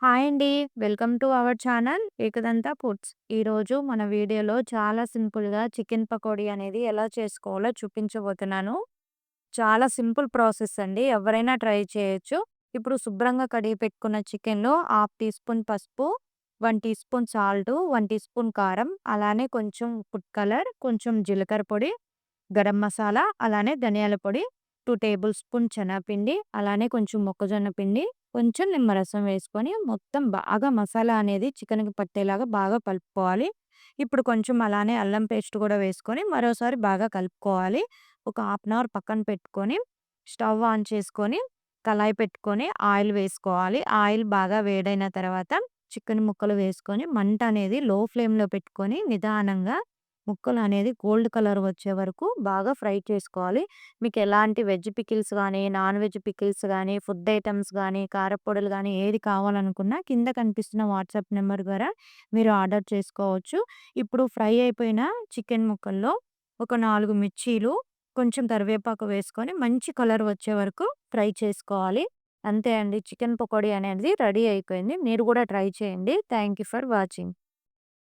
Hi అండి. Welcome to our channel Ekadanta foods. ఈరోజు మన వీడియోలో చాలా సింపుల్‌గా చికెన్ పకోడీ అనేది ఎలా చేసుకోవాలో చూపించబోతున్నాను. చాలా సింపుల్ ప్రాసెస్ అండి. ఎవరైనా ట్రై చేయొచ్చు. ఇప్పుడు శుభ్రంగా కడిగి పెట్టుకున్న చికెన్‌లో హాఫ్ టీ స్పూన్ పసుపు, 1 teaspoon salt, 1 teaspoon కారం, అలానే కొంచెం ఫుడ్ కలర్, కొంచెం జీలకర్ర పొడి, గరం మసాలా, అలానే ధనియాల పొడి, 2 టేబుల్ స్పూన్ శనగపిండి, అలానే కొంచెం మొక్కజొన్న పిండి, కొంచెం నిమ్మరసం వేసుకొని మొత్తం బాగా మసాలా అనేది చికెన్‌కి పట్టేలాగా బాగా కలుపుకోవాలి. ఇప్పుడు కొంచెం అలానే అల్లం పేస్ట్ కూడా వేసుకొని మరోసారి బాగా కలుపుకోవాలి. ఒక హాఫ్ అన్ అవర్ పక్కన పెట్టుకొని స్టవ్ ఆన్ చేసుకొని కళాయి పెట్టుకొని ఆయిల్ వేసుకోవాలి. ఆయిల్ బాగా వేడైన తర్వాత చికెన్ ముక్కలు వేసుకొని మంట అనేది లో ఫ్లేమ్‌లో పెట్టుకొని నిదానంగా ముక్కలనేది గోల్డ్ కలర్ వచ్చే వరకు బాగా ఫ్రై చేసుకోవాలి. మీకెలాంటి వెజ్ పికిల్స్ గానీ, నాన్ వెజ్ పికిల్స్ గానీ, ఫుడ్ ఐటెమ్స్ గానీ, కారప్పొడులు గానీ ఏది కావాలనుకున్నా కింద కనిపిస్తున్న వాట్సాప్ నంబర్ ద్వారా మీరు ఆర్డర్ చేసుకోవచ్చు. ఇప్పుడు ఫ్రై అయిపోయిన చికెన్ ముక్కల్లో ఒక 4 మిర్చీలు, కొంచెం కరివేపాకు వేసుకొని మంచి కలర్ వచ్చే వరకు ఫ్రై చేసుకోవాలి. అంతే అండి. చికెన్ పకోడీ అనేది రెడీ అయిపోయింది. మీరు కూడా ట్రై చేయండి. Thank you for watching.